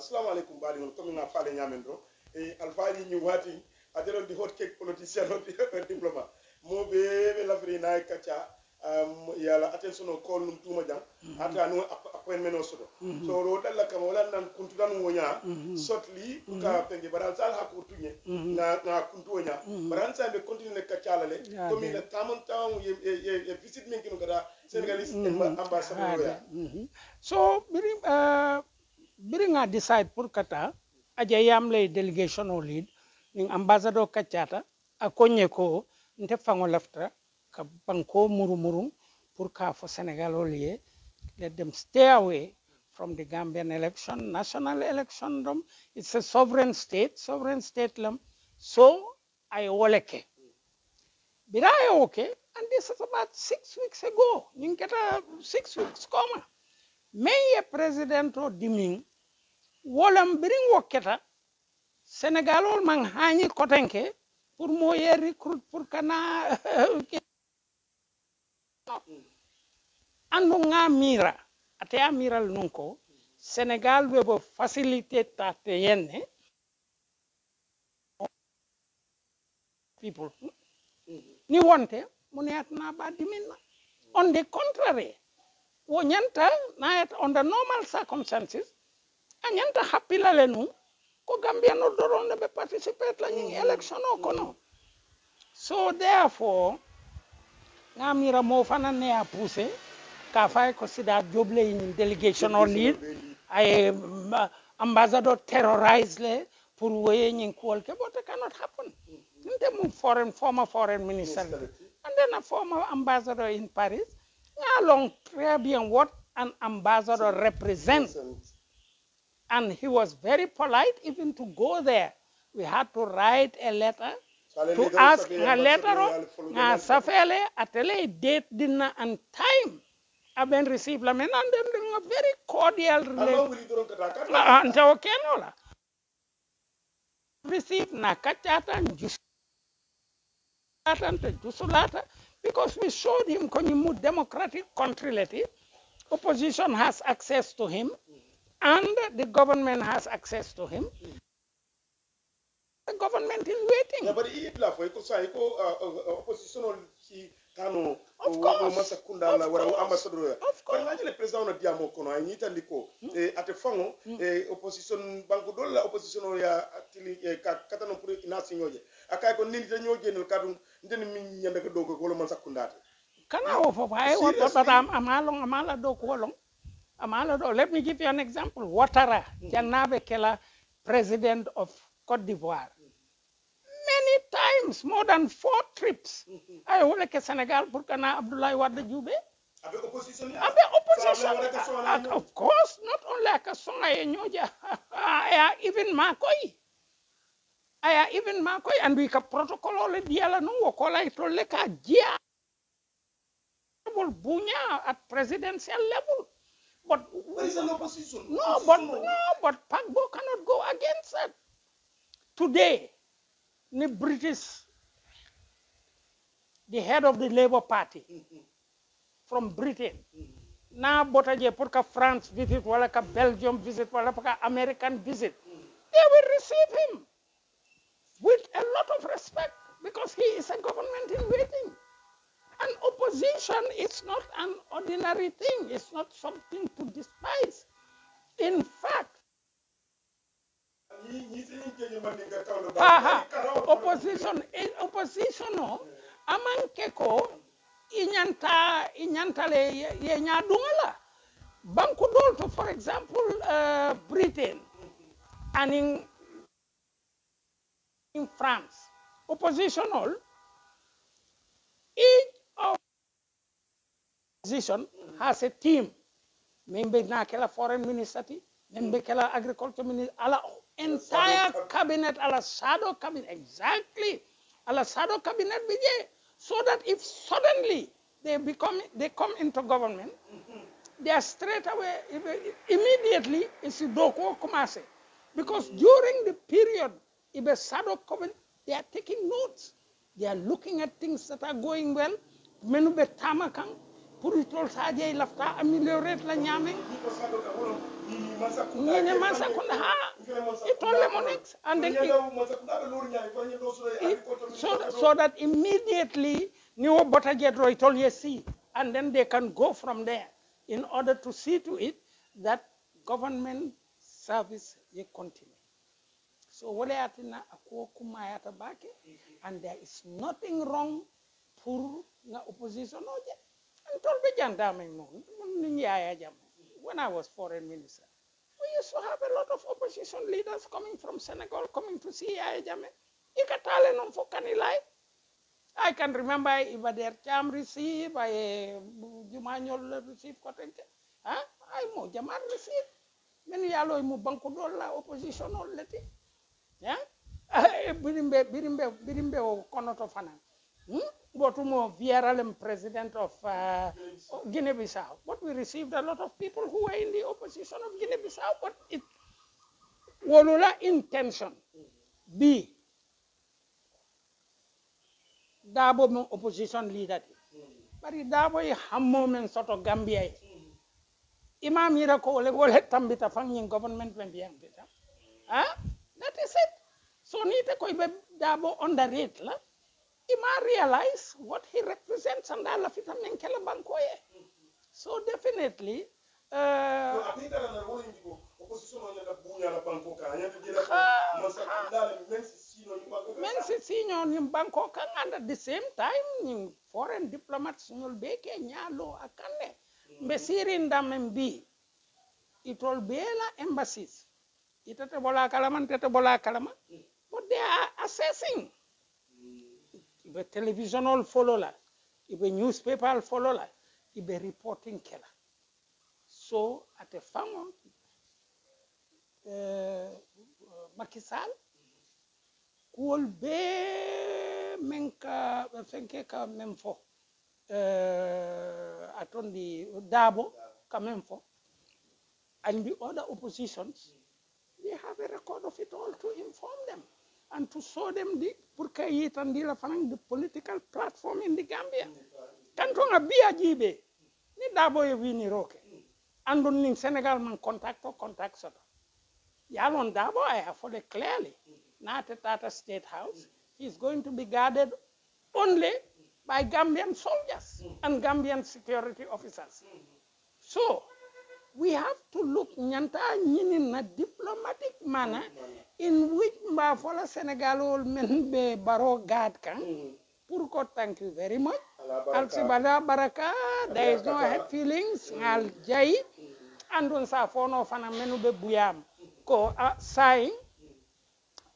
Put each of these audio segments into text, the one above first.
assalamu alaikum bari on comme na faale nyamen do e alfaani ñu wati adero di hot cake politicien no diploma mo be lafri na kacha yala attention o call num tuma jang ata no appointment o sodo so ro dalla kam wala nan kuntu dan wonya sotli ka penge baran sal ha ko tunye na kuntu wonya baran sa be continue kacha lale comme le tamon taw ye visit min kino kada senegalese ambassadeur ya so bring a decide pour kata aja yam lay delegation o lead ning ambassador kachata akonye ko nte fango lafta ka banko murumurum pour ka for Senegal o liye let them stay away from the Gambian election national election dom it's a sovereign state lam so I woleke biraye okay and this is about 6 weeks ago ning kata 6 weeks koma may president o diming wolam biring woketa Senegal ol mang hani kotenke pour moye recruit pour kana andu nga mira ate amiral nunko Senegal webo facilité tate yenne people ni wonte muniatna ba diminna on the contrary wo nyanta na under normal circumstances anyanta happy la lenu ko Gambia no doronde be participate la in election o kono so therefore ngamira mo fana ne a pousser ka fay ko sida joble in delegation on lead ay ambassador terrorize le pour woye nyin ko ke but it cannot happen inte former foreign minister and then a former ambassador in Paris long très bien what an ambassador represents. And he was very polite even to go there. We had to write a letter to ask a letter na safele atele date dinner and time. I've been received la men and then a very cordial received na kachata and jusulata because we showed him konyimu democratic country leti opposition has access to him. And the government has access to him. The government is waiting. Yeah, but it la foi ko sai ko opposition ki kanu of course masakunda la wara ambassadeur. But la le president na diamo kono ay nyita ndiko ate fango opposition banko dol la opposition ya atili katano pour inasi nyoje. Akay ko nindi nyoje no kadum ndeni min nyande ko dogo ko masakunda. Kana wo fo ay wo batam amala do ko long. Let me give you an example. Ouattara, Janabe Kela, president of Cote d'Ivoire. Many times, more than 4 trips. I will like Senegal, Burkina, Abdoulaye Wade Djoube. Opposition. Of course, not only like a song, even Makoi. And we can protocol all the diala no wakola ito leka jia. Bunya at presidential level. But there is an opposition. But Pagbo cannot go against it. Today, the British, the head of the Labour Party from Britain, now botaje purka France visit, wala ka Belgium visit, wala ka American visit, they will receive him with a lot of respect because he is a government in waiting. And opposition is not an ordinary thing. It's not something to despise. In fact, opposition amankeko inyanta le ye nyadungala. Banku dolto, for example, Britain and in France, oppositional. Each opposition has a team. Member na kela foreign minister, member kela agriculture minister, ala entire cabinet, ala shadow cabinet, exactly, ala shadow cabinet bije, so that if suddenly they come into government, they are straight away, immediately, it's doko kumase, because during the period, ibe shadow cabinet, they are taking notes. They are looking at things that are going well. Menube tamakang, pour itol saje lafta améliorer la ñame ñene Mansakunda ha itol le monex and then so that immediately new bota get itol yesi and then they can go from there in order to see to it that government service ye continue. So wale atina ako kumayata bake and there is nothing wrong for na opposition oje. And told me when I was foreign minister, we used to have a lot of opposition leaders coming from Senegal, coming to see Yaya Jammeh. I can remember Ibader Cham received, Jumanyol received, I mo Jamal received. Many yalo mu banko dola opposition already. Yeah? Birimbe o konoto fana. Botumo VRLM president of Guinea-Bissau. But we received a lot of people who were in the opposition of Guinea-Bissau, but it wolula intention. B. Dabo mo opposition leader. But Dabo is hammo men sort of Gambia. Imam ira ko wole tambita fanging government when be ambita. That is it. So nite ko ibe Dabo underrate la. Ima realize what he represents and all of it and kela bankoye. So definitely and at the same time foreign diplomats will be nyalo akande mbesirin damembi it will be embassies itete bola kalama but they are assessing. Ibe television all follow la, ibe newspaper all follow la, ibe reporting kela. So at a fango, Macky Sall, cool be menka fenke ka memfo, atondi Dabo ka memfo, and the other oppositions, they have a record of it all to inform them. And to show them the the political platform in the Gambia. Kantonga biya jibe ni Dabo ye wini roke. Andun ning Senegal man contact soto. Yalon Dabo I have for it clearly. Not at Tata State House. He's going to be guarded only by Gambian soldiers and Gambian security officers. So we have to look nyanta in a diplomatic manner in which Mbafola Senegal will men be baro guard kan. Purko, thank you very much. Al-Sibada Baraka, there is no hard feelings. Al-Jai, and on sa fono fana menu be buyam. Ko saying,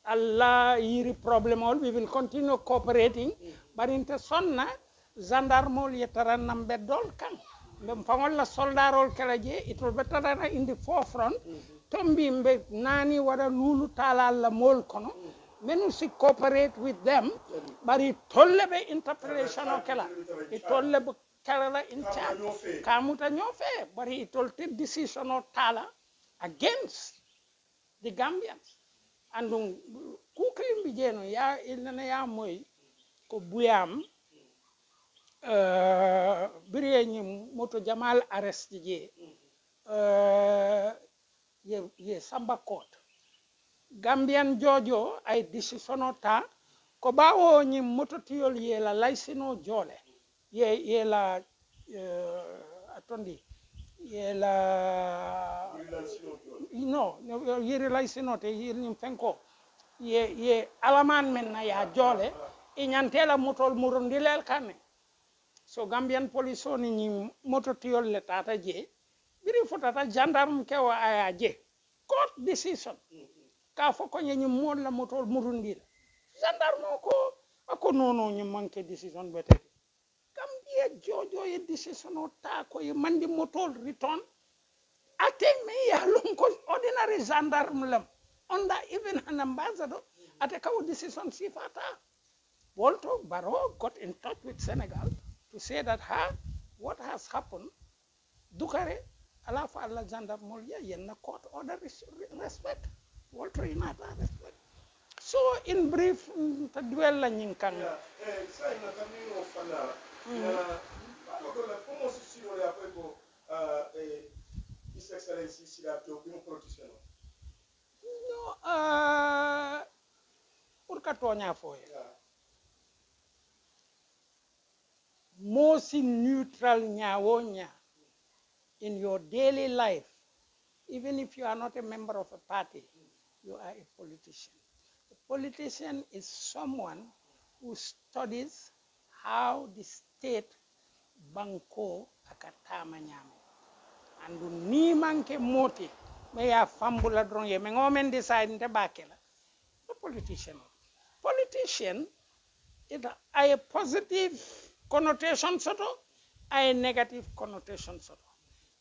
Allah yiri problem all, we will continue cooperating. But in the sonna, Zandarmol yetaran nambe dol kan. Mbamfangol la soldarol kalaje, it will better in the forefront. Tombi mbe nani wada lulu tala la mol kono. Menu si cooperate with them, but it tolle be interpretation of kala. It tolle be kala in charge. Kamuta nyofe, but it told take decision of tala against the Gambians. And kuklim bijeno ya ilana ya moy ko buyam biriye moto Jamal arrest je ye Samba Court Gambian Jojo ay decision ta ko bawo ni moto tiol ye la laisino jole ye la atondi ye la no ye laisino te ye ni fenko ye alaman men na ya jole e nyantela motol murundilel kane. So Gambian police oni ni moto tiol le tata je biri fotata gendarme ke wa aya je court decision ka foko ni mod la motol murundil gendarme ko ako nono ni manke decision bete Gambia jojo ye decision o ta ko ye mandi motol return ate me ya lon ko ordinary gendarme lam under even an ambassador ate ka decision sifata Walter Barrow got in touch with Senegal to say that what has happened, Dukare, Allah for Allah Gendarmerie, yenna court order respect. Walter in that respect. So in brief, to dwell on Yinkang. kono ya fay ko His Excellency Sida Diop bi mu politicien no pour ka toña foye most neutral nyawo nya in your daily life, even if you are not a member of a party, you are a politician. A politician is someone who studies how the state banko akatama nyame. And ni manke moti me ya fambula dron ye me ngomen decide nte bakela. The politician. Politician is a positive connotation soto, a negative connotation soto.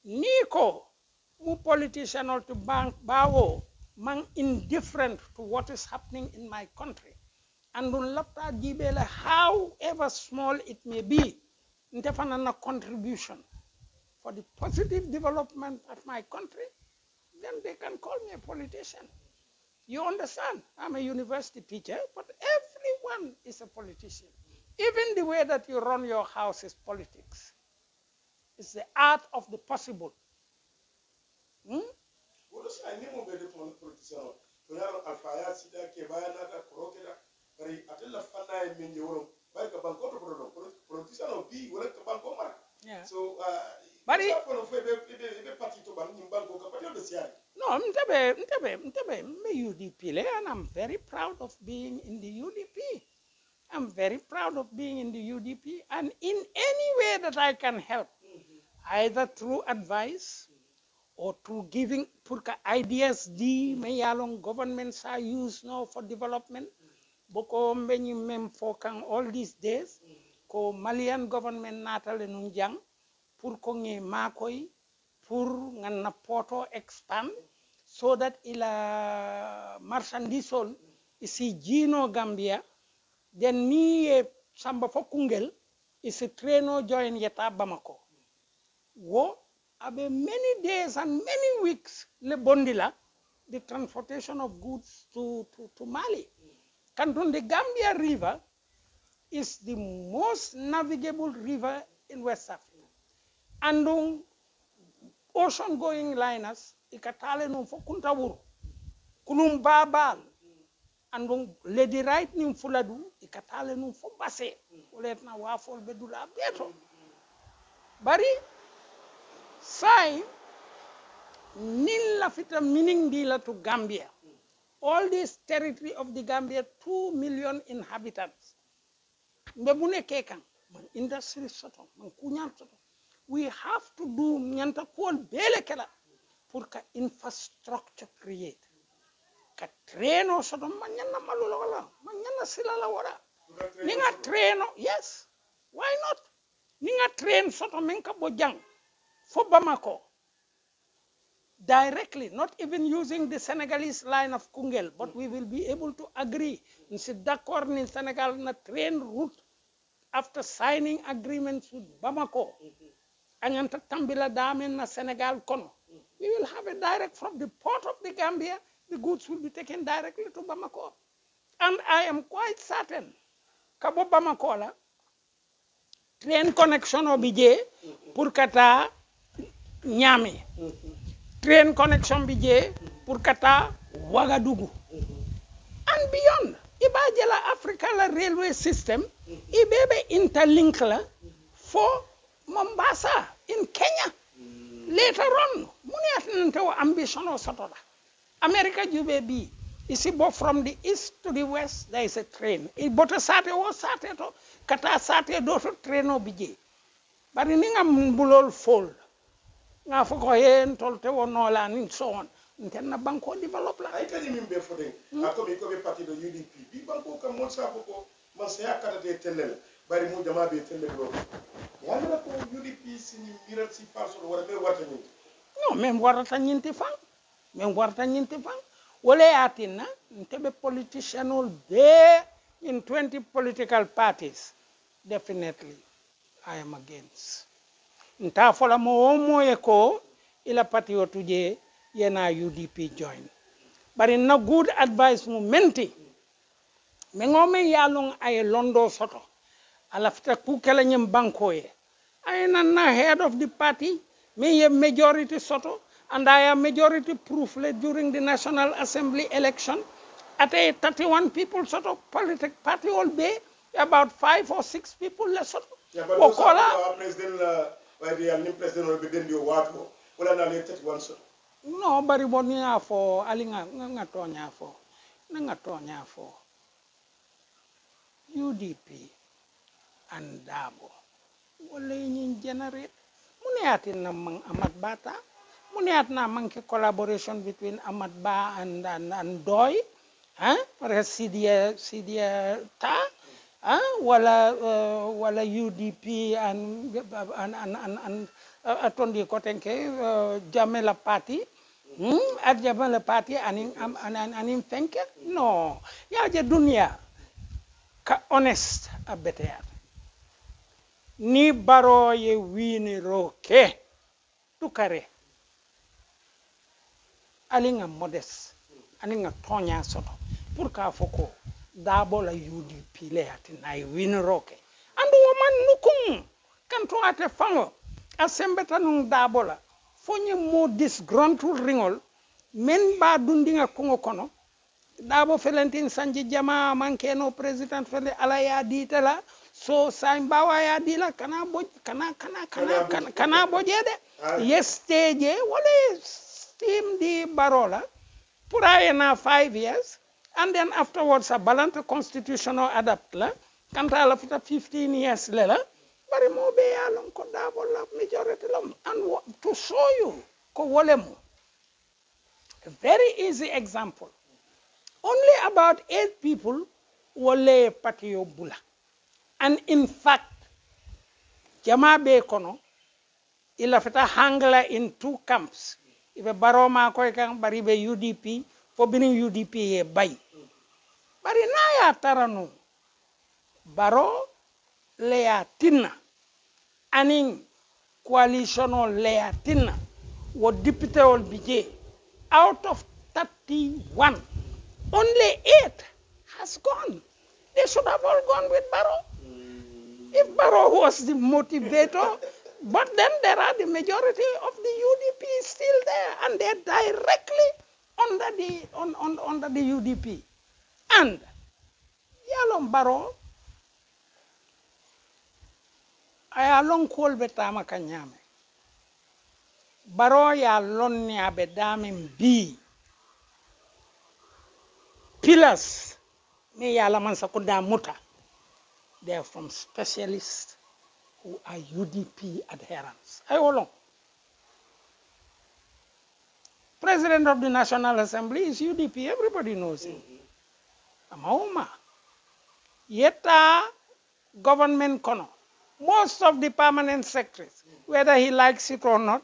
Niko mu politician or to bank bawo man indifferent to what is happening in my country. And un lapta gibele however small it may be, ntefanana contribution for the positive development of my country, then they can call me a politician. You understand? I'm a university teacher, but everyone is a politician. Even the way that you run your house is politics. It's the art of the possible. Yeah. So, but no, me UDP, and I'm very proud of being in the UDP. I'm very proud of being in the UDP, and in any way that I can help, either through advice or through giving ideas the mayalong governments are used now for development. Boko mbenyi mem fokang all these days, ko Malian government natale nunjang, pour ko nge makoy, pour ngan na poto expand, so that ila marchandisol isi Gino Gambia, then ni samba fokungel isi treno join yeta Bamako. Wo abe many days and many weeks le bondila the transportation of goods to Mali. Canton the Gambia River is the most navigable river in West Africa. And ocean going liners ikatale num fo kuntawuru kulum babal and lady right nim fuladu ikatale num fo basse oletna wafol bedula beto bari sai nin la fita meaning dila to Gambia. All this territory of the Gambia, 2 million inhabitants. Mbebune kekan, man industry soto, man kunyan soto. We have to do nyanta kol bele kela pour ka infrastructure create. Ka treno soto manyana malulala, manyana silala wara. Ninga treno, yes. Why not? Ninga train soto menka bojang for Bamako. Directly, not even using the Senegalese line of Koungheul, but we will be able to agree. Nsi d'accord in Senegal na train route after signing agreements with Bamako. Anyanta tambila damen na Senegal kono. We will have a direct from the port of the Gambia, the goods will be taken directly to Bamako. And I am quite certain, kabo Bamako la, train connection obije pour kata Niamey. Train connection bije pour kata Ouagadougou. And beyond, ibajela Africa la railway system, ibebe interlink la for Mombasa in Kenya. Later on, muni atinantewa ambition o sotola. America jubebi, isibo from the east to the west, there is a train. Ibota sate o sate to, kata sate do to train o bije. Bari ninga mbulol fold. Nga foko hen tolte wonola nin so on ntenna banko develop la ay kany mimbe fodeng akomi ko be parti do UDP bi banko kam mon sa foko man sa yakata de tellel bari mu jama be tellel lo yalla ko UDP sini mirat si parso wala be wata ni no même warata nyinti fang wala yatina ntebe politician all there in 20 political parties definitely I am against. Nta fola mo ko ila party otuje yena UDP join. But in no good advice mu menti. Me ngome yalong ay londo soto. Ala fita ku kala nyem banko ye. I am the head of the party. Me have majority soto, and I am majority proof during the National Assembly election. At 31 people sort of political party all be about 5 or 6 people less sort of. Yeah, but those are president by the new president will be then you what wala na 31 so. No, bari bonia for alinga ngatonya for. Ngatonya for UDP and Dabo. Wala yin generate. Muniatin namang Amat Bata. Muniat namang ke collaboration between Amat Ba and Doi. Para CDA ta wala UDP and atondi kotenke Jamela party at Jamela party anim think no ya je dunia ka honest a better ni baro ye wini roke tukare alinga modest aninga tonya soto pour ka foko Dabo la UDP le atina win roke andu woman nukum kanto ate fango asembeta nung Dabo la fonye mo disgruntled ringol men ba dundinga kongo kono Dabo felentin sanji jama mankeno president fele ala ya ditela so saimbawa ya dila kana bojede yesteje wala steam di barola pura na 5 years and then afterwards a balanced constitutional adapt la kanta la fita 15 years lela bari mo be yalon ko Dabo la majority lam and to show you ko wolemu a very easy example only about 8 people wole patio bula and in fact jama be kono ila fita hangla in 2 camps ibe baroma ko kan bari be UDP fo binin UDP ye bay bari na ya taranu baro le ya tinna anin coalition o le ya tinna wo député ol bije out of 31 only 8 has gone. They should have all gone with Barrow if Barrow was the motivator. But then there are the majority of the UDP still there, and they're directly under the UDP. And Yalom Barrow, I along call betama kanyame. Barrow ya lon ni abedame B. Pillars me yala man sakunda muta. They are from specialists who are UDP adherents. I along. President of the National Assembly is UDP. Everybody knows him. Amauma. Yeta government kono. Most of the permanent secretaries, whether he likes it or not,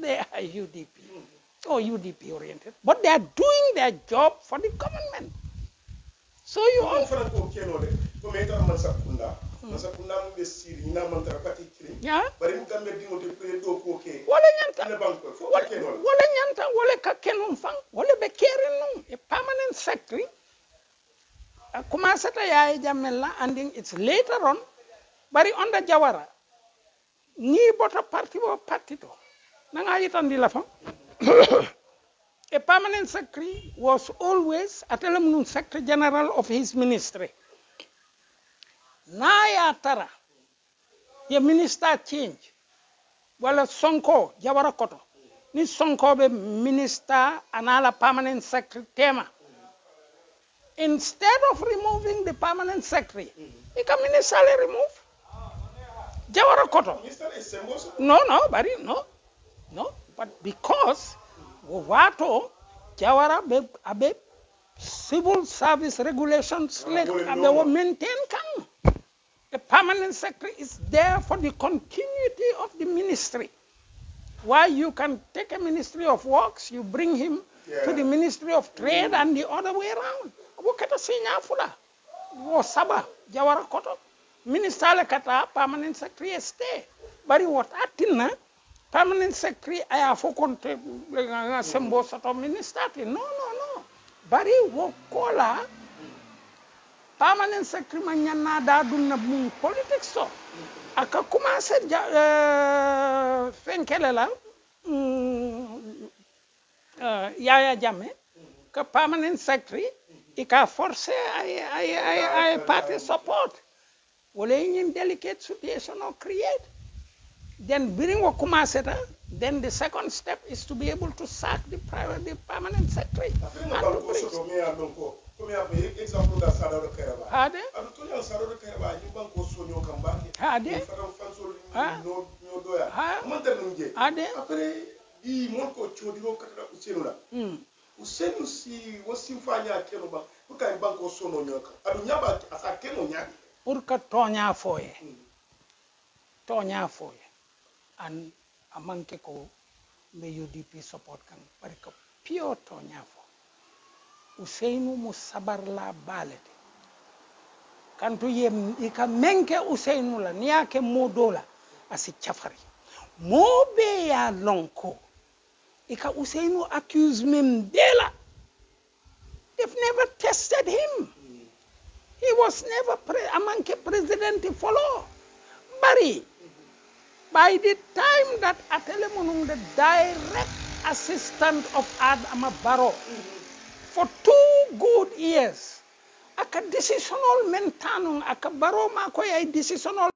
they are UDP. Or UDP oriented. But they are doing their job for the government. So you all... Yeah. Wala nyanta wala ka kenum fang wala be keren nung a permanent secretary kumasata ya jamella and it's later on bari under Jawara ni bota party bo party to nanga yitandi la fam a permanent secretary was always atelum secretary general of his ministry na ya tara the minister change wala Sonko Jawara koto ni Sonko be minister anala permanent secretary tema instead of removing the permanent secretary he can ministerially remove Jawara koto no but because wato Jawara be civil service regulations like they maintain kan. The permanent secretary is there for the continuity of the ministry. Why you can take a ministry of works, you bring him to the ministry of trade and the other way around. Wokata sinya fula. Wo saba Jawara koto. Minister kata permanent secretary stay. Bari what atina permanent secretary aya fokonte sembo sato minister. No. Bari wo kola permanent secretary man nyanna da dunna mu politics so aka commencé fenkele la Yaya Jammeh que permanent secretary ika forcé ay party support wala in delicate situation or create then bring wa commencé ta then the second step is to be able to sack the permanent secretary hade après di mon ko chodiro kata usenu la usenu si wasimfanya keno ba uka banko sono nyoka adu nyaba asa keno nyaki pour que tonya foye an amanke ko be UDP support kan parce que pure tonya fo Ousseynou mu sabar la balete kantu yem ika menke Ousseynou la niake modola asi chafari mobe ya lonko ika Ousseynou accuse mem dela they've never tested him he was never amanke president follow bari by the time that Atele Munung the direct assistant of Adama Barrow for 2 good years aka decisional mentanung aka Barrow ma ko ay decisional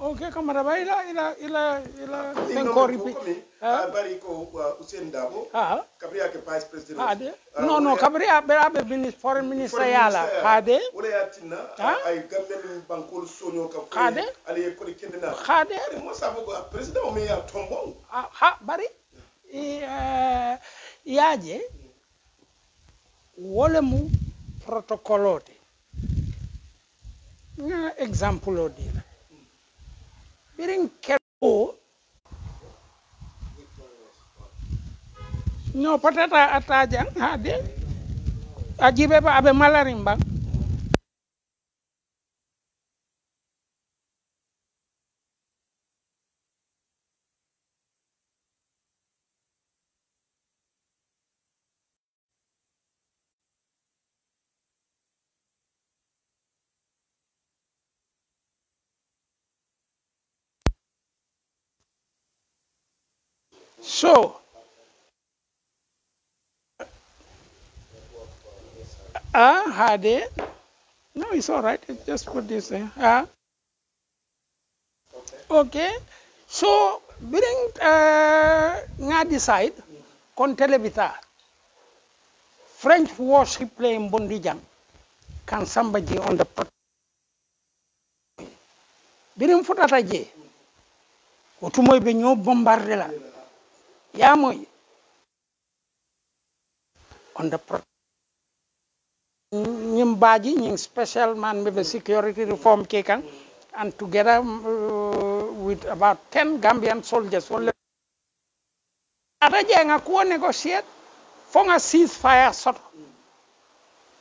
okay kamara ba ila benkori bari ko Hussein Dabo kabria ke vice president no kabria be foreign minister yala hade wala yatina ay gamben bankol sonyo ka hade ali ko kendina hade mo sabo ko president o me ya tombo bari yaje wala mu protocolote nga example odi birin kelo no patata ataja hade ajibe ba abe malarimba so hade no it's all right just put this in okay so bring nga decide kon telebita French warship plane Bondijang kan somebody on the birim futata je otumoy be ñoo bombarder la ya moy on the ñim baji ñing special man be security reform kekan and together with about 10 Gambian soldiers ata je nga ko negotiate fo nga ceasefire sot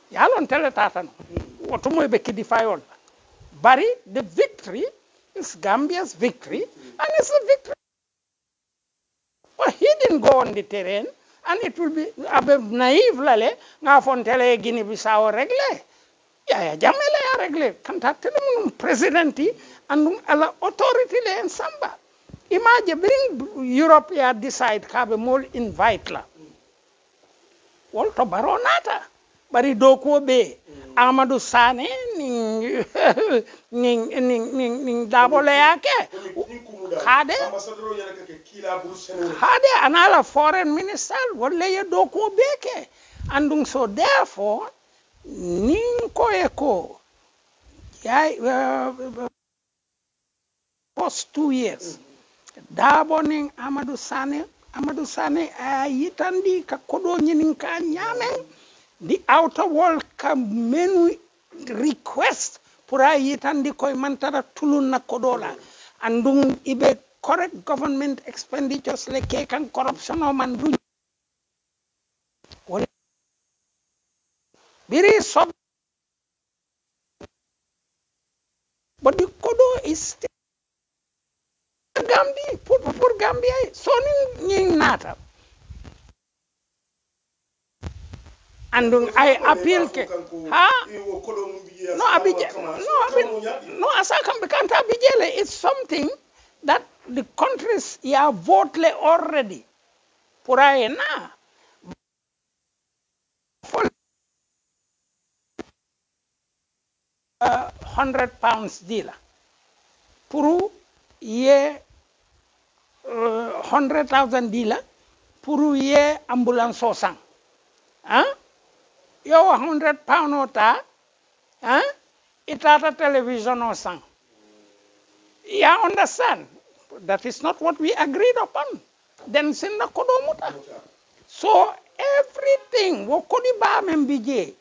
yalon tele tatan otumoy be kidi fayol bari the victory is Gambia's victory and it's a victory. Well, he didn't go on the terrain and it will be naive lale nga fontele Guinea Bissau regle Yaya Jammeh la ya regle kantate mun presidenti and ala authority le en samba imagine bring Europe ya decide kabe mol invite la wolto baronata bari do ko be Amadou Sané ning Dabo le yake hade anala foreign minister wala ya do ko beke andung so therefore ning ko eko ya post 2 years Dabo ning Amadou Sané yitandi ka kodo nyinin ka nyamen the outer world ka menu request pour yitandi koy mantara tulun na kodola andung ibe correct government expenditures le ke kan corruption o man du biri so but the kodo is Gambia pour Gambia so ning nata andung I appeal ke ha no abije no asakam bekanta abijele it's something that the countries ya vote le already pour na for £100 dila pour ye 100,000 dila pour ye ambulance so sang hein yo £100 ota hein itata television o sang you understand that is not what we agreed upon then sinna kodomuta so everything wo kodi ba membije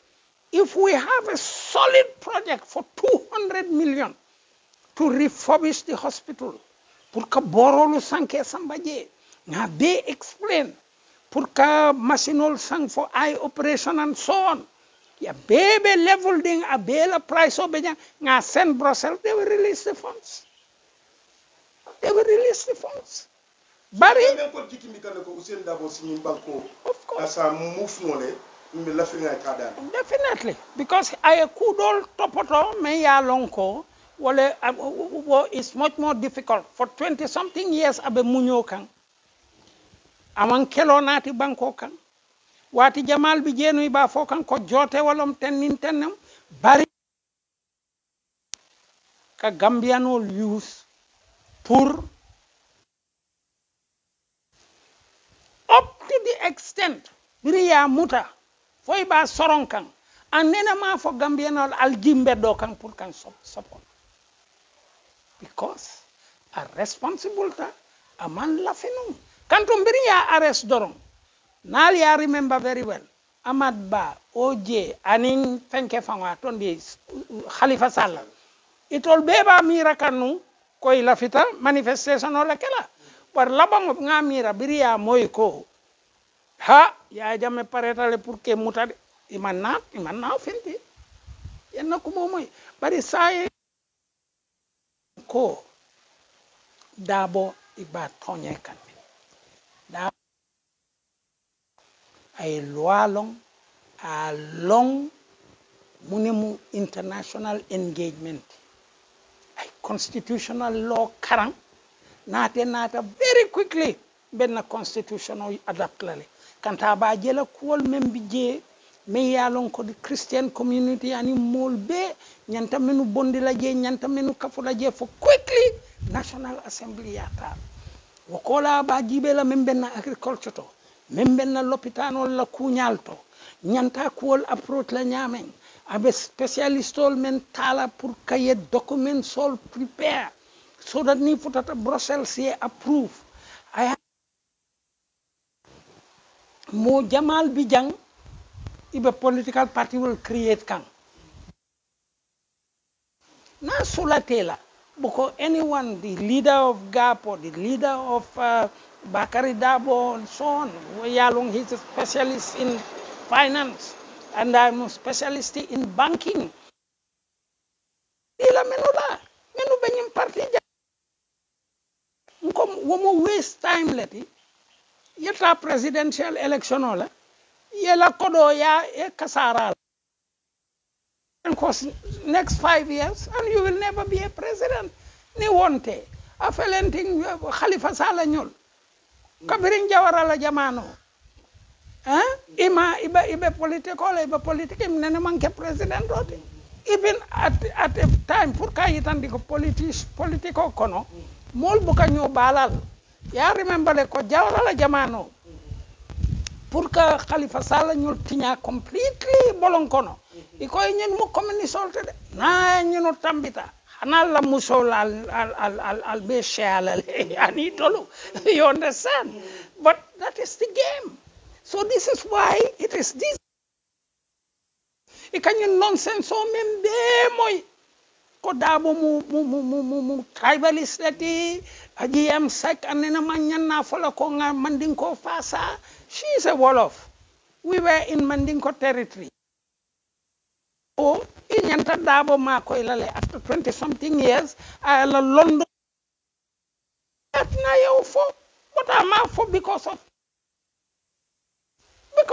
if we have a solid project for 200 million to refurbish the hospital pour que borolu sanke sambaje na be explain pour que machinol sang for eye operation and so on ya bebe level ding a bela price obeja nga send Brussels they will release the funds bari of course definitely because I kudol topoto me ya lonko wala is much more difficult for 20 something years abe munyo kan aman kelo nati banko kan wati jamal bi jenu ba fo kan ko jote walom tenin tenam bari ka gambianol use pour up to the extent biriya muta foy ba soron kan anena ma fo gambianol aljimbe do kan pour kan support because a responsible ta a man lafinu kanto biriya arrest doron nal ya remember very well Amad Ba OJ anin fenke fanga tondi Khalifa Sall itol beba mira kanu koy lafita manifestation ola kala par labang nga mira biriya moy ko ha ya jame paretale pour que mutade imanna fenti yenna ko moy bari saye ko dabo iba tonye kan da ay loi long a long munimu international engagement ay constitutional law karang nata very quickly benna constitutional adapt lale kanta ba jela kuol membi je me yalon ko di Christian community ani molbe nyanta menu bondi la je nyanta menu kafula je for quickly national assembly yata wokola ba jibela membenna agriculture to membenna lopitano la kunyalto nyanta kuol approach la nyamen abe specialist all men tala pour kaye document sol prepare so that ni futata Brussels ye approve mo Jamal Bijang ibe political party will create kan na sulatela because anyone the leader of GAP or the leader of Bakari Dabo and so on yalong he's a specialist in finance and I'm a specialist in banking ila menu benyim parti nkom womo waste time leti yeta presidential election ola yela kodo ya e kasara because next 5 years and you will never be a president ni wonte afelenting Khalifa Sall ñol kabirin jawara la jamano ibe politique nene manke president ote even at a time pour ka yitandi ko politico kono mol buka ñoo balal ya remember le ko jawara la jamano pour que Khalifa Sall ñol tiña completely bolon kono iko ñen mo communiste solte de na ñeno tambita xana la musol al be shala ani tolu you understand but that is the game so this is why it is this ikanyo nonsense o membe moy ko dabo mu tribalist lati ajiyam sak anena manyan na fola ko nga mandinko fasa she is a Wolof we were in Mandinko territory inyanta dabo ma ko ilale after 20 something years ala London at na yo for what am I for because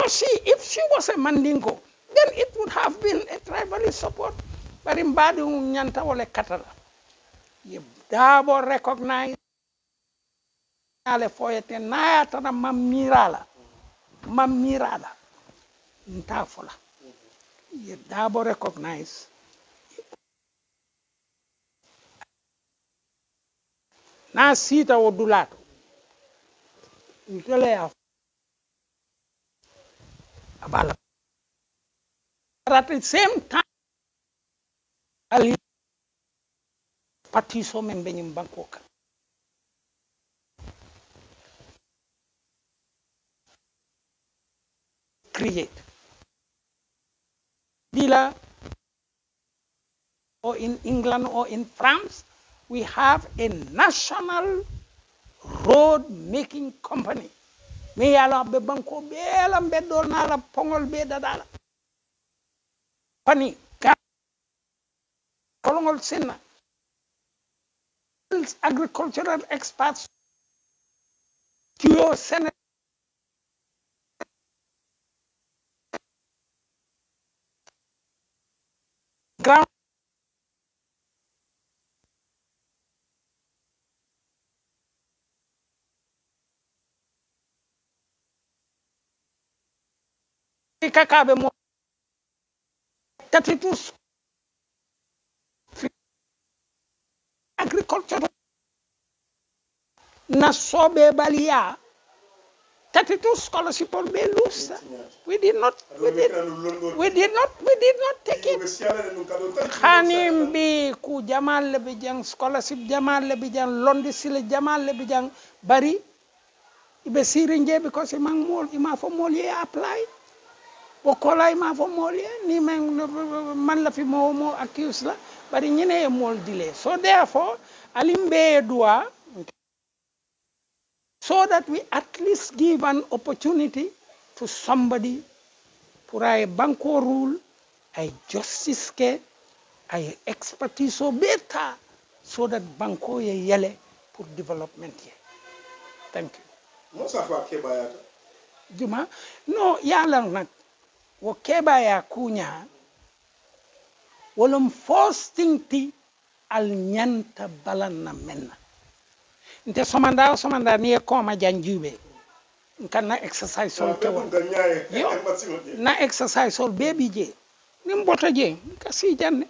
because if she was a Mandingo, then it would have been a tribal support. But in Badi Nyanta Wale Katala, you double recognize Ale Foyete Nayatana Mamirala, Ntafola. You double recognize. Na sita Odulato. But at the same time, Ali Patiso Membenim Bangkok. Create. Dealer or in England or in France, we have a national road making company. Me yala be banko be la be do na la pongol be dadala. Pani kolongol sinna. Agricultural experts to Senate ground kakabe mo 32 agriculture na sobe balia 32 scholarship on Belus. We did not take it. Hanim bi ku Jamal Lebijang scholarship Jamal Lebijang Londi Sile Jamal Lebijang Bari ibe sirinje because imang mol ima fo mol ye apply bokola ima fo mol ye ni man la fi mo accuse la bari ñene mol dile. So therefore alimbe dua so that we at least give an opportunity to somebody pour ay banco rule, ay justice ke, ay expertise so beta, so that banco ye yele pour development ye. Thank you. Mosa fa kebaya. Juma, no yalang nak wo kebaya kunya wolum first thing ti al nyanta balan na menna. Nte somanda ni koma janjube kana exercise sol kewa na exercise sol baby je nim bota je kasi janne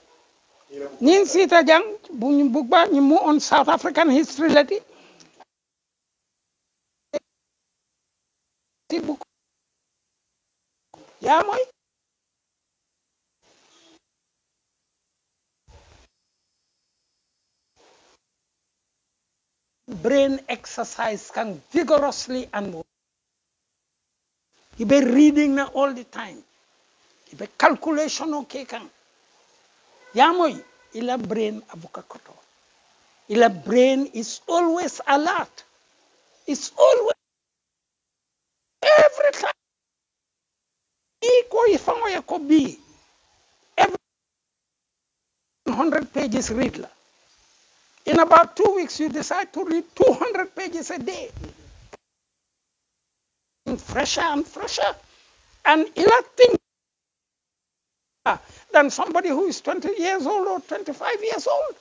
nin sita jang buñ bugba ni mu on South African history lati tibuk ya moy brain exercise can vigorously and you be reading na all the time you be calculation okay kan ya moy ila brain abuka koto ila brain is always alert, it's always every time iko ifango ya kobi every 100 pages read la. In about 2 weeks, you decide to read 200 pages a day. Fresher and fresher. And ila think than somebody who is 20 years old or 25 years old.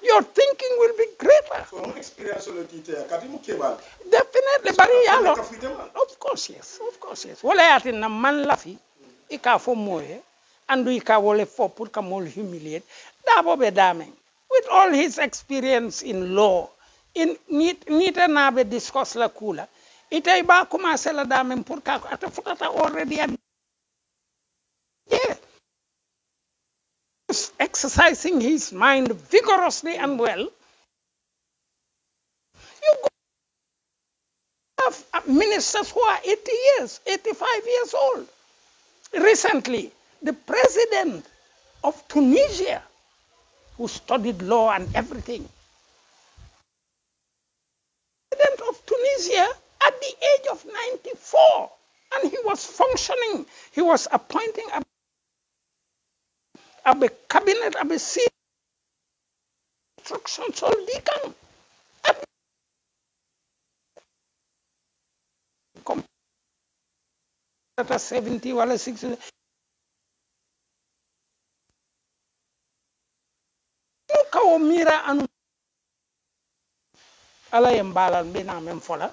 Your thinking will be greater. So, experience on the detail. Definitely, of course, yes. Wala yatin na man lafi, ika fo moye, andu ika wole fo put ka mol humiliate, dabo be daming. With all his experience in law, in nita na be discuss la kula, ita iba kumase la daming pour ka ata futata already at yeah. Exercising his mind vigorously and well. You go have ministers who are 80 years, 85 years old. Recently, the president of Tunisia, who studied law and everything, president of Tunisia at the age of 94, and he was functioning. He was appointing a cabinet, a seat, instructions, all deacon. tata 70 wala 60 kawo mira anu ala yem balal bina men fola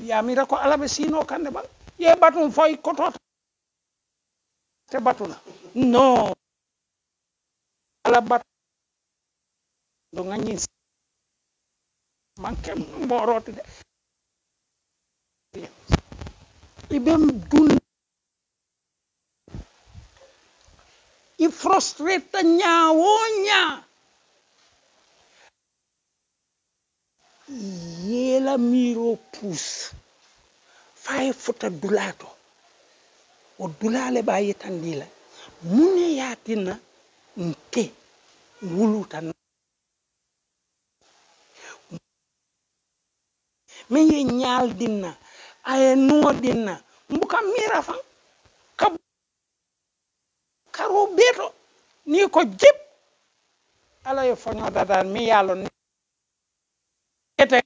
ya mira ko ala be sino kande ba ye batum foy koto te batuna no ala bat do ngani manke mborote de ibem dun i frustrate nyawonya yela miro pus fay futa dulato o dulale ba yetandila mune yatina nte wulutan me ye nyal dinna ay no dinna mbuka mira fa karo beto ni ko jip ala yo fonyo dadan mi yalo ni ete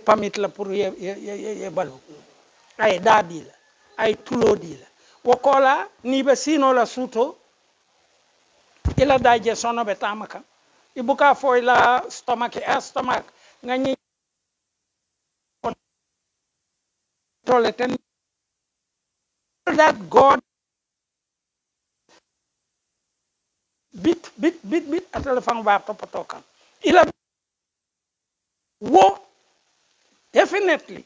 pamit la pour ye balu ay dadi la ay tulodi la wokola ni be sino la suto ila daje sono be tamaka ibuka foy la stomach ngani toleten that god bit atala fang ba tokan ila wo definitely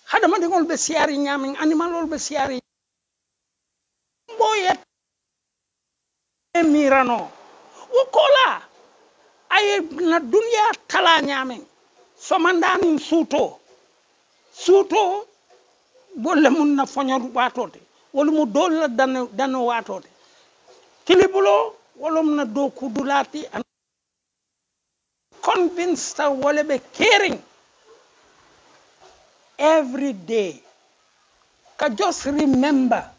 hada ma dingol be siari nyaming animal ol be siari boyet mirano wo kola ay na dunya tala nyaming so mandani suto bolle mun na fonyoru watote wala mu dol la dan watote kilibulo wala mun na do kudulati convinced wala be caring every day ka just remember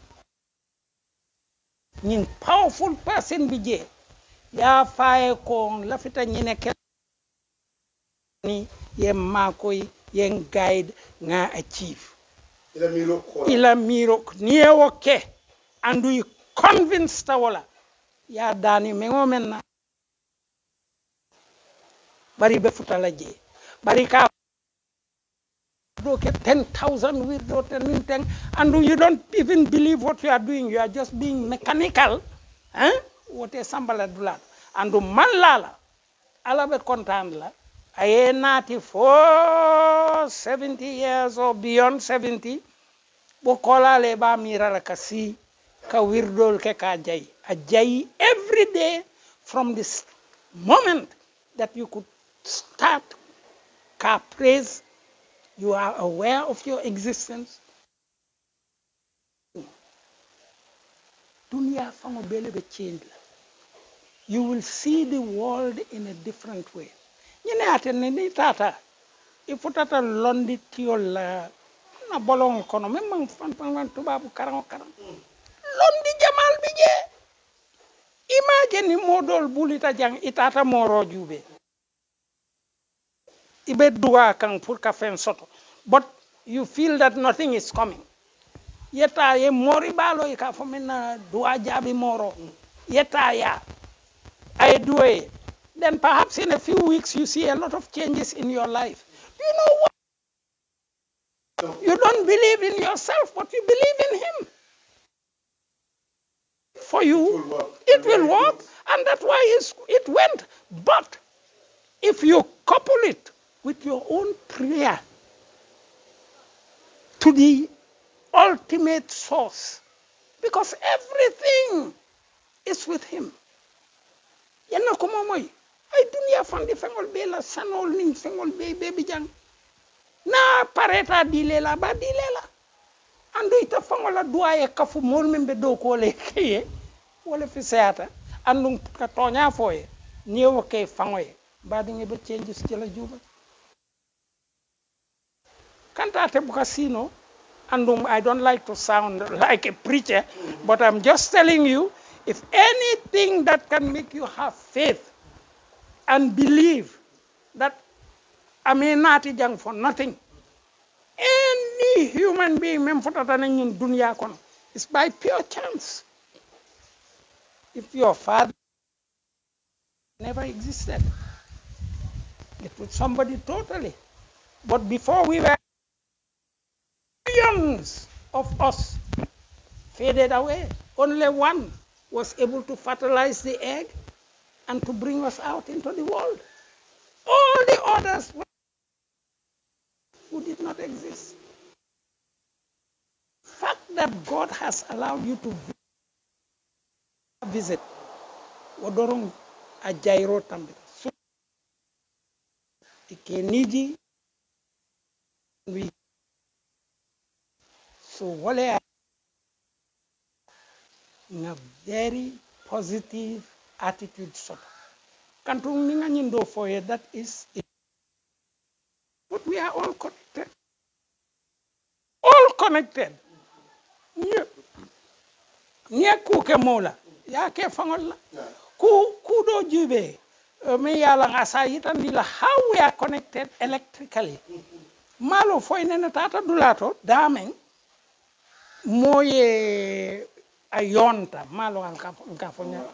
nin powerful person bije ya faye ko lafita nyine ke ni ye makoy yen guide nga achieve ila miro niye woke andu yi convinced wala ya dani mengo menna bari be futala je bari ka do ke 10,000 with do 10 and you don't even believe what you are doing, you are just being mechanical wote sambala dula andu man lala ala be content la aye nati for 70 years or beyond 70 bo kola le ba mira kasi ka wirdol ke ka jay a jay every day from this moment that you could start ka praise, you are aware of your existence. Dunya fango bele be change. You will see the world in a different way. Nyine atene ni tata. Ifutata londi tiol na bolong kono memang fan tubabu karang. Londi jamal bije. Imagine modol bulita jang itata moro jube. Ibe dua kang pour ka fen soto. But you feel that nothing is coming. Yeta ye mori balo ka fomena dua jabi moro. Yeta ya. I do it. Then perhaps in a few weeks you see a lot of changes in your life. Do you know what? You don't believe in yourself, but you believe in him. For you, it will work. And that's why it went. But if you couple it with your own prayer to the ultimate source, because everything is with him. Yana kuma moy ay dunya fandi fengol be la sanol ning fengol be bebi jang na pareta dilela ba dilela andu ita fangola duaye kafu mol membe do ko le keye wala fi seata andu ka tonya foye niewo ke fangoye ba dinge be changes ci la juba kanta te bu kasino andum I don't like to sound like a preacher, but I'm just telling you, if anything that can make you have faith and believe that I may not jang for nothing, any human being mem fotata na ñun dunya kono is by pure chance. If your father never existed, it was somebody totally. But before we were, millions of us faded away. Only one was able to fertilize the egg and to bring us out into the world. All the others who did not exist. The fact that God has allowed you to visit Wodorong Ajairo Tambita. So, Ikeniji, we so wale in a very positive attitude sort. Kantung ninga nyindo for you, that is it. But we are all connected. All connected. Nia kuke mola. Ya ke fangola. Ku do jube. Me yala ngasa yitan dila how we are connected electrically. Malo foi nena tata dulato dameng moye ayonta malo alkafonya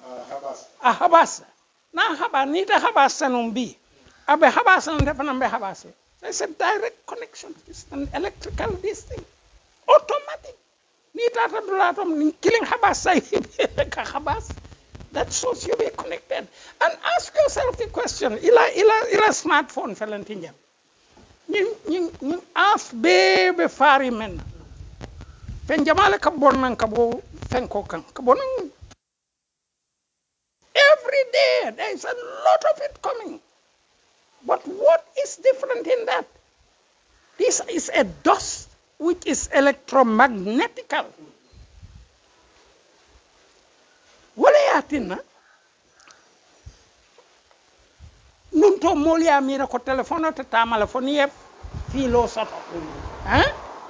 habasa na haba nita habasa numbi abe habasa ndefana mbe habasa. It's a direct connection. It's an electrical this thing. Automatic. Nita tata dulato killing habasa ka habasa. That shows you be connected. And ask yourself the question. Ila smartphone felantinjam. Ning ask baby fari men. Fen jamale ka bonnan ka bo fenko kan. Ka bonnan. Every day there is a lot of it coming. But what is different in that? This is a dust which is electromagnetical. Wala yatina nunto molia mira ko telefono te tamala foni filo soto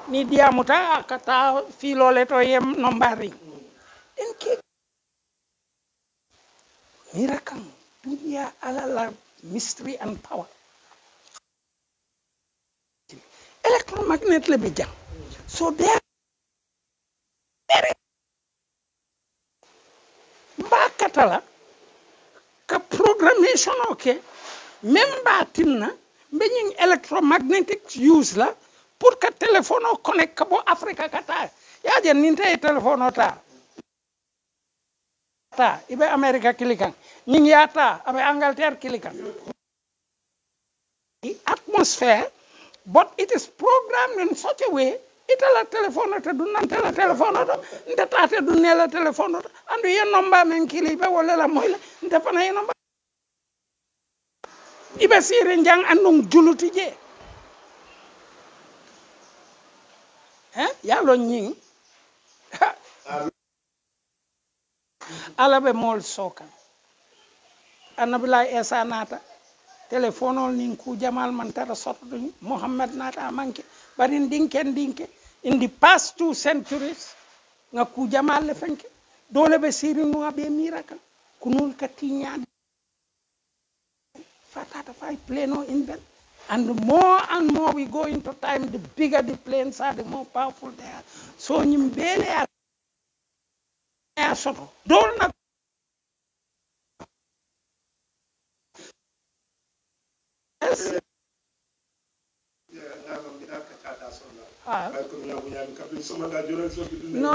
ni diamuta kata filo leto yem nombari en ke mira kan dunia ala mystery and power electromagnet le bijam so there bakatala ka programmation okay même batinna beñing electromagnetic use la pour que téléphone o connect ka bo africa kata ya je ninte téléphone ta ibe america kilikan ning yata abe angleterre kilikan the atmosphere but it is programmed in such a way itala telephone to dunan telephone to ndata du nela telephone to andu yen nomba men kili be wala la moy la ndefana yen nomba ibe sire njang andum juluti je ya lo nying ala be mol soka anabila esa nata telephone ol nin ku jamal man tara soto Muhammad nata manke barin dinke in the past 2 centuries nga ku jamal le fenke dole be siri no be miracle kunul katinya fatata fay pleno in bed and more we go into time the bigger the planes are the more powerful they are so nyim bele ya soto dol na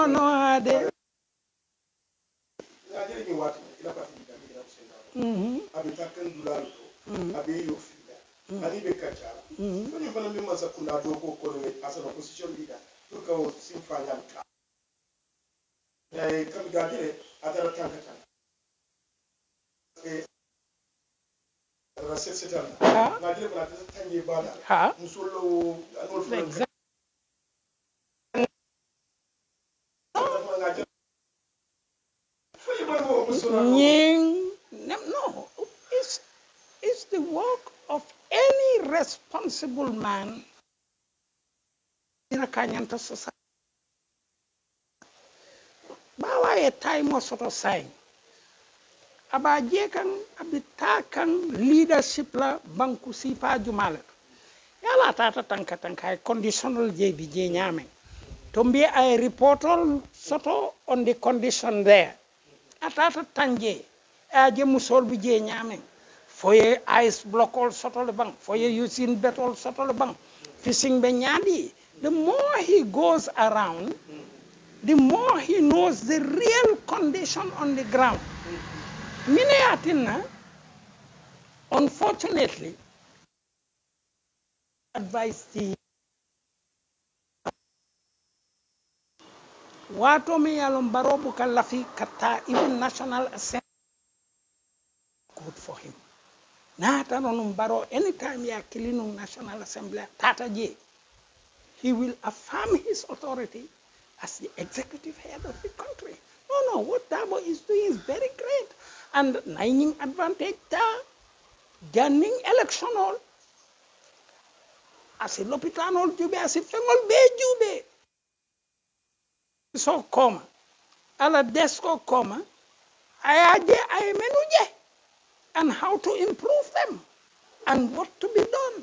no ade abitakan dulal abi yo fida ani be kacha so ni fana mi masa kunda do ko ko ne asana position leader to ka o simfanya ka kam gadire atara tankata rasesetan gadire bana ta tanye bana musolo anol fana no, it's the work of any responsible man in a Kenyan society. Bawa a time was sort of saying about jekan abitakan leadership la banku sipa jumala. Yala atata tanka tanka conditional JB je nyame to mbi ay report all soto on the condition there atata tanje aje musol bi je nyame foye ice block all soto le bang foye using bet all soto le bang fishing be nyadi the more he goes around the more he knows the real condition on the ground Minneatina unfortunately advise the wato mi yalon barobu kalafi kata even national assembly good for him nata non baro anytime ya kilinu national assembly tata je he will affirm his authority as the executive head of the country no what Dabo is doing is very great and nining advantage ta ganning election all as a lopitan all jube as a fengol be jube so koma ala desko koma ayaje ay menuje and how to improve them and what to be done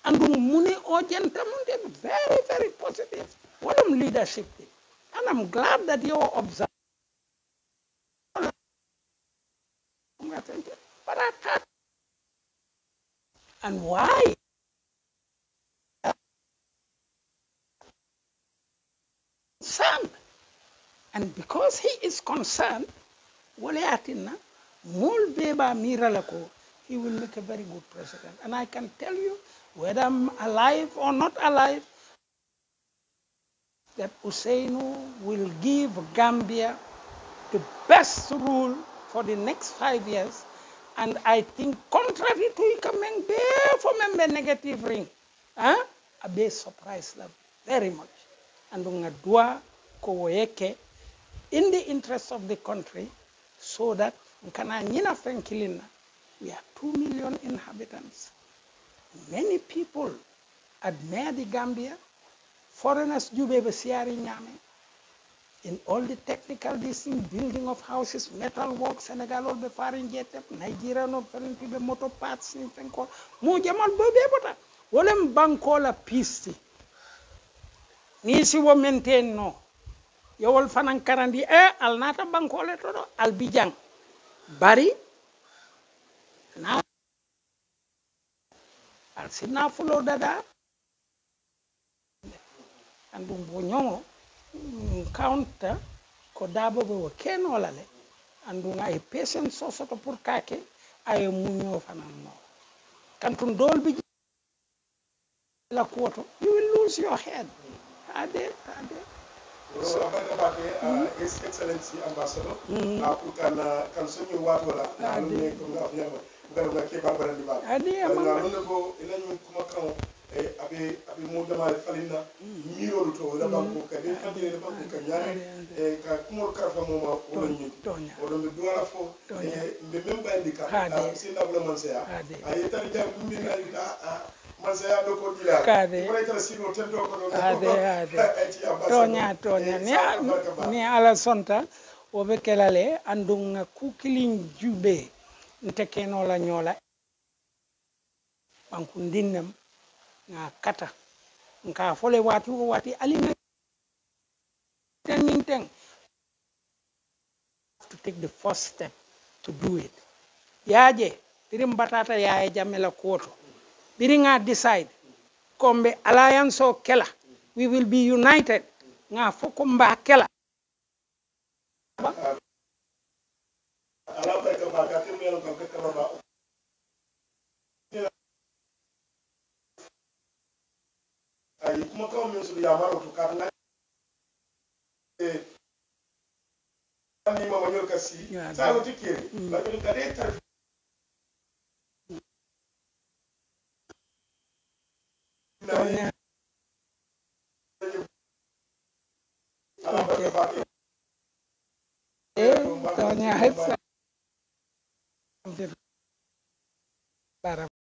and muni ojentamunde very very positive what leadership and I'm glad that you observe but I thought and why concerned and because he is concerned walayatina mul beba miralako he will make a very good president and I can tell you whether I'm alive or not alive that Ousseynou will give Gambia the best rule for the next 5 years and I think contrary to coming there for member negative ring a be surprised them very much and nga dua ko woyeke in the interest of the country so that nkana nyina fenkilina we are 2 million inhabitants many people admire the Gambia foreigners jube be siari nyame in all the technical building of houses metal work Senegal all be farin jetep Nigeria no farin be motor parts ni fenko mo jamal bobe bota wolem banko la pisti ni si wo maintain no yowol fanan karandi al nata banko le todo al bijang bari na al sina fulo dada andum bo nyongo counter ko Dabo be wo keno lale andum ay patient so soto pour kake ay munyo fanan no kantun dol bi la koto you will lose your head ade so His Excellency Ambassador kan suñu wato la na lu ne ko nga ñama nga ke barbara di ba ade na lu ko ilañu kuma kan abe mo dama falina miro to la banko ka de kadire banko ka nyaani ka kumol karfa mo ma wala ñu wala be duwala fo be memba indika sinda bla man seya ay tan jam mi na man seya do ko dila ko ay tara sino tendo ko do tonya ni ala sonta o be kelale andung kukilin jube ntekeno la nyola banku ndinnam nga kata nka fole wati alina ten to take the first step to do it yaje birim batata yaye jamela koto biringa decide kombe alliance o kela we will be united nga foko mba kela ala ba ka ba ka temelo ka ka ba ay kuma kawo min su ya maro to ka na ni ma wanyo kasi sa wo tikiri ba ko ka de tar Tonya